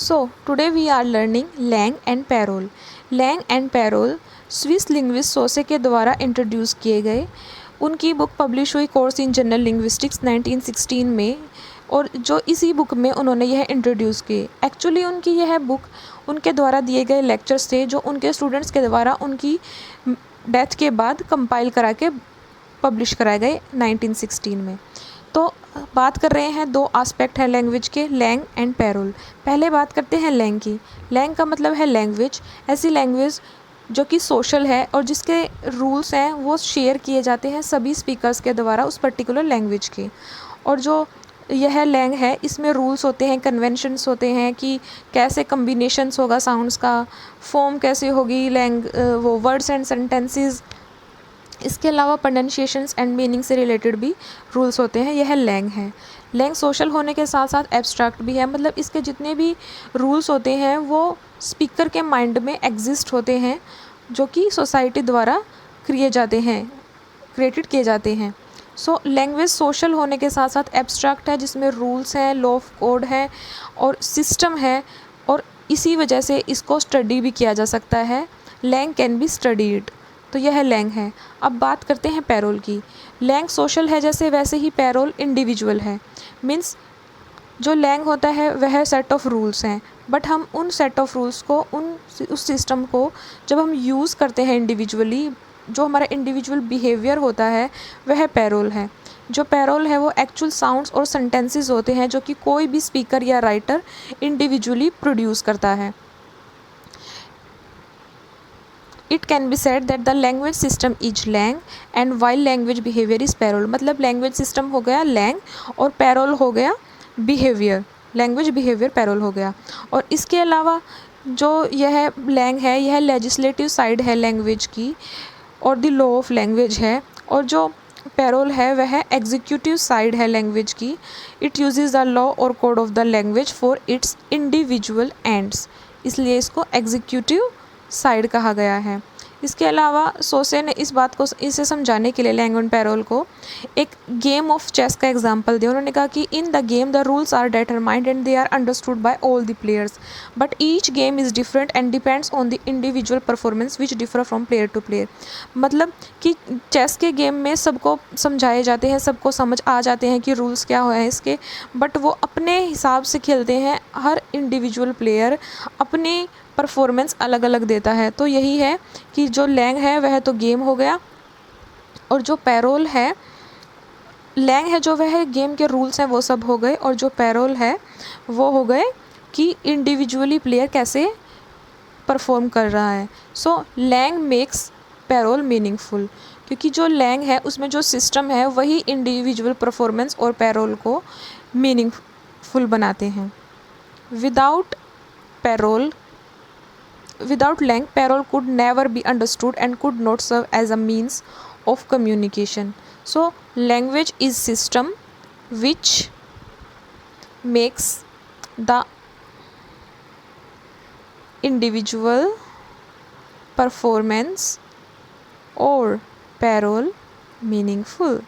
So, today we are learning Lang and Parole. Lang and Parole Swiss linguist Sose के द्वारा introduce किए गए। उनकी बुक पब्लिश हुई कोर्स इन जनरल लिंग्विस्टिक्स 1916 में, और जो इसी बुक में उन्होंने यह इंट्रोड्यूस किए। एक्चुअली उनकी यह बुक उनके द्वारा दिए गए लेक्चर्स थे जो उनके स्टूडेंट्स के द्वारा उनकी डेथ के बाद कंपाइल करा के पब्लिश कराए गए 1916 में। तो बात कर रहे हैं, दो एस्पेक्ट है लैंग्वेज के, लैंग एंड पैरोल। पहले बात करते हैं लैंग की। लैंग का मतलब है लैंग्वेज, ऐसी लैंग्वेज जो कि सोशल है और जिसके रूल्स हैं वो शेयर किए जाते हैं सभी स्पीकर्स के द्वारा उस पर्टिकुलर लैंग्वेज के। और जो यह लैंग है इसमें रूल्स होते हैं, कन्वेंशंस होते हैं कि कैसे कम्बिनेशंस होगा साउंड्स का, फॉर्म कैसे होगी लैंग, वो वर्ड्स एंड सेंटेंसेस। इसके अलावा प्रोनाउंसिएशंस एंड मीनिंग से रिलेटेड भी रूल्स होते हैं। यह लैंग है। लैंग सोशल होने के साथ साथ एब्स्ट्रैक्ट भी है, मतलब इसके जितने भी रूल्स होते हैं वो स्पीकर के माइंड में एग्जिस्ट होते हैं, जो कि सोसाइटी द्वारा क्रिएटेड किए जाते हैं। सो लैंग्वेज सोशल होने के साथ साथ एब्स्ट्रैक्ट है, जिसमें रूल्स हैं, लॉ ऑफ कोड है और सिस्टम है, और इसी वजह से इसको स्टडी भी किया जा सकता है। Langue can be studied. तो यह लैंग है। अब बात करते हैं पैरोल की। लैंग सोशल है जैसे, वैसे ही पैरोल इंडिविजुअल है। मीन्स जो लैंग होता है वह सेट ऑफ रूल्स हैं, बट हम उन सेट ऑफ रूल्स को, उस सिस्टम को जब हम यूज़ करते हैं इंडिविजुअली, जो हमारा इंडिविजुअल बिहेवियर होता है वह पैरोल है। जो पैरोल है वो एक्चुअल साउंड्स और सेंटेंसेस होते हैं जो कि कोई भी स्पीकर या राइटर इंडिविजुअली प्रोड्यूस करता है। It can be said that the language system is Lang and while language behavior is Parole। मतलब language system हो गया Lang और Parole हो गया behavior, language behavior Parole हो गया। और इसके अलावा जो यह Lang है यह legislative side है language की और the law of language है, और जो Parole है वह executive side है language की। It uses the law or code of the language for its individual ends, इसलिए इसको executive साइड कहा गया है। इसके अलावा सोसे ने इसे समझाने के लिए लैंग एंड पैरोल को एक गेम ऑफ चेस का एग्जांपल दिया। उन्होंने कहा कि in the game the rules are determined and they are understood by all the players, but each game is different and depends on the individual performance which differ from player to player. मतलब कि chess के game में सबको समझाए जाते हैं, सबको समझ आ जाते हैं कि रूल्स क्या है इसके, बट वो अपने हिसाब से खेलते हैं। हर इंडिविजुअल प्लेयर अपनी परफॉर्मेंस अलग अलग देता है। तो यही है कि जो लैंग है वह तो गेम हो गया, और जो पैरोल है, लैंग है जो वह गेम के रूल्स हैं वो सब हो गए, और जो पैरोल है वो हो गए कि इंडिविजुअली प्लेयर कैसे परफॉर्म कर रहा है। सो लैंग मेक्स पैरोल मीनिंगफुल, क्योंकि जो लैंग है उसमें जो सिस्टम है वही इंडिविजुअल परफॉर्मेंस और पैरोल को मीनिंगफुल बनाते हैं। Without Lang, parole could never be understood and could not serve as a means of communication. So, language is system which makes the individual performance or parole meaningful.